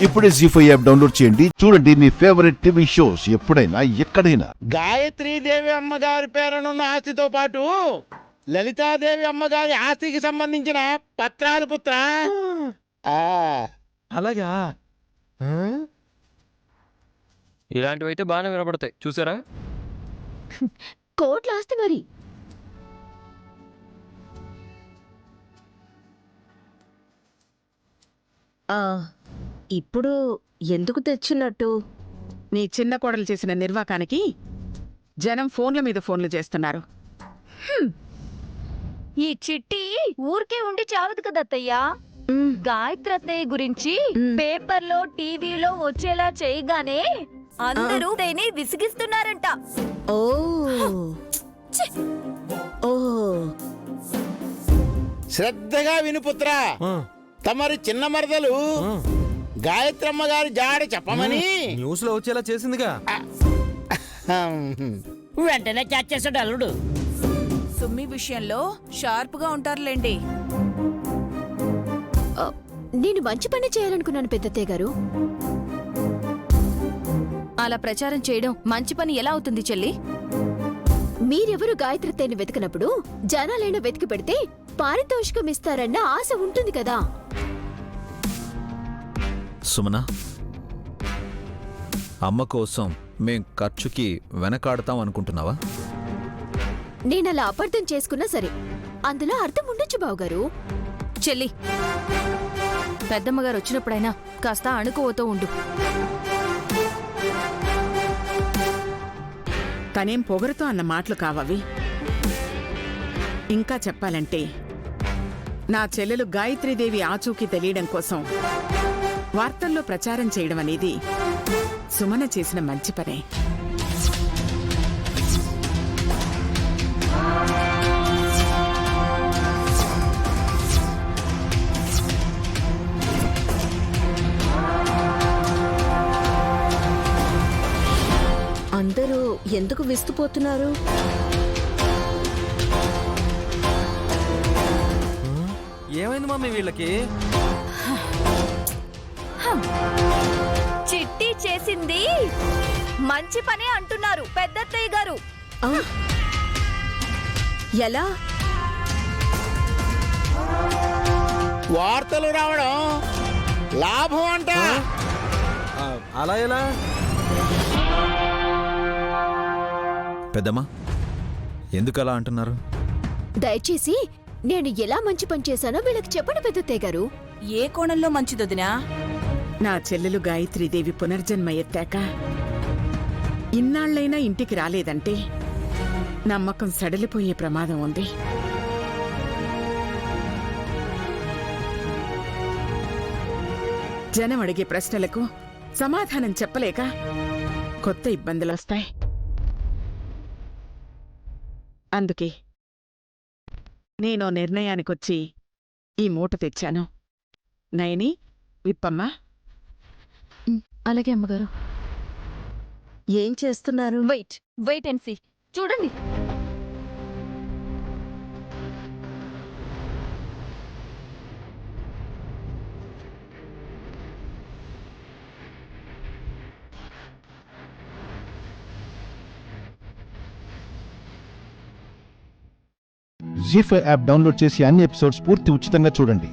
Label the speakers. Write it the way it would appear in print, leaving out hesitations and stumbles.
Speaker 1: ఇప్పుడే జీ5 app download చేయండి. చూడండి మీ ఫేవరెట్ టీవీ షోస్ ఎప్పుడైనా ఎక్కడైనా.
Speaker 2: గాయత్రీదేవి అమ్మగారి పేరునున్న ఆస్తితో పాటు లలితాదేవి అమ్మగారి ఆస్తికి సంబంధించిన పత్రాలు పుత్ర.
Speaker 3: అలాగా
Speaker 4: ఇలాంటివి అయితే బాగానే వినపడతాయి చూసారా.
Speaker 5: కోట్ల ఆస్తి మరి. ఇప్పుడు ఎందుకు తెచ్చినట్టు?
Speaker 6: నీ చిన్న కోడలు చేసిన నిర్వాకానికి జనం ఫోన్ల మీద ఫోన్లు చేస్తున్నారు.
Speaker 7: ఈ చిట్టి ఊరికే ఉండి చావదు కదా అత్తయ్యా. గాయత్రి అత్తయ్య గురించి పేపర్లో టీవీలో వచ్చేలా చేయగానే అందరూ దేని విసిగిస్తున్నారంట.
Speaker 5: ఓ ఓ
Speaker 2: శ్రద్ధగా వినుపుత్ర, తమరి చిన్న మరదలు గాయత్రమ్మ గారి జాడ చెప్పమని
Speaker 3: న్యూస్ లో వచ్చేలా చేసిందిగా.
Speaker 8: వెంటనే క్యాచ్ చేసాడు అల్లుడు.
Speaker 9: సుమ్మి విషయంలో షార్ప్ గా ఉంటారులేండి.
Speaker 5: నేను మంచి పని చేయాలనుకున్నాను పెద్దత్తయ్య గారు.
Speaker 9: అలా ప్రచారం చేయడం మంచి పని ఎలా అవుతుంది చెల్లి?
Speaker 5: మీరెవరు గాయత్రిని వెతకనప్పుడు జనాలైనా వెతికి పెడితే పారితోషికం ఇస్తారన్న ఆశ ఉంటుంది కదా.
Speaker 10: సుమన, అమ్మ కోసం మేం ఖర్చుకి వెనకాడతాం అనుకుంటున్నావా?
Speaker 5: నేనలా అపార్థం చేసుకున్నా సరే, అందులో అర్థం ఉండొచ్చు బావగారు.
Speaker 9: చెల్లి, పెద్దమ్మగారు వచ్చినప్పుడైనా కాస్త అణుకువతో ఉండు.
Speaker 6: తనేం పొగరుతో అన్న మాటలు కావవి. ఇంకా చెప్పాలంటే నా చెల్లెలు గాయత్రీదేవి ఆచూకీ తెలియడం కోసం వార్తల్లో ప్రచారం చేయడం అనేది సుమన చేసిన మంచి పనే.
Speaker 5: అందరూ ఎందుకు విస్తుపోతున్నారు?
Speaker 3: ఏమైంది మమ్మీ వీళ్ళకి?
Speaker 7: చిట్టి చేసింది మంచి పనే అంటున్నారు పెద్దత్తయ్య గారు.
Speaker 5: ఎలా?
Speaker 2: వార్తలు రావడం లాభం అంట.
Speaker 3: అలా ఎలా?
Speaker 10: పెద్దమ్మా, ఎందుకలా అంటున్నారు?
Speaker 5: దయచేసి నేను ఎలా మంచి పని చేశానో వీళ్ళకి చెప్పండి పెద్దత్తయ్య గారు.
Speaker 9: ఏ కోణంలో మంచిదొదినా?
Speaker 6: నా చెల్లెలు గాయత్రీదేవి పునర్జన్మ ఎత్తాక ఇన్నాళ్లైనా ఇంటికి రాలేదంటే నమ్మకం సడలిపోయే ప్రమాదం ఉంది. జనం అడిగే ప్రశ్నలకు సమాధానం చెప్పలేక కొత్త ఇబ్బందులొస్తాయి. అందుకే నేను నిర్ణయానికొచ్చి ఈ మూట తెచ్చాను. నయని, విప్పమ్మా.
Speaker 7: అలాగే అమ్మగారు.
Speaker 5: ఏం చేస్తున్నారు?
Speaker 7: Wait and see. చూడండి.
Speaker 1: జీ5 యాప్ డౌన్లోడ్ చేసి అన్ని ఎపిసోడ్స్ పూర్తి ఉచితంగా చూడండి.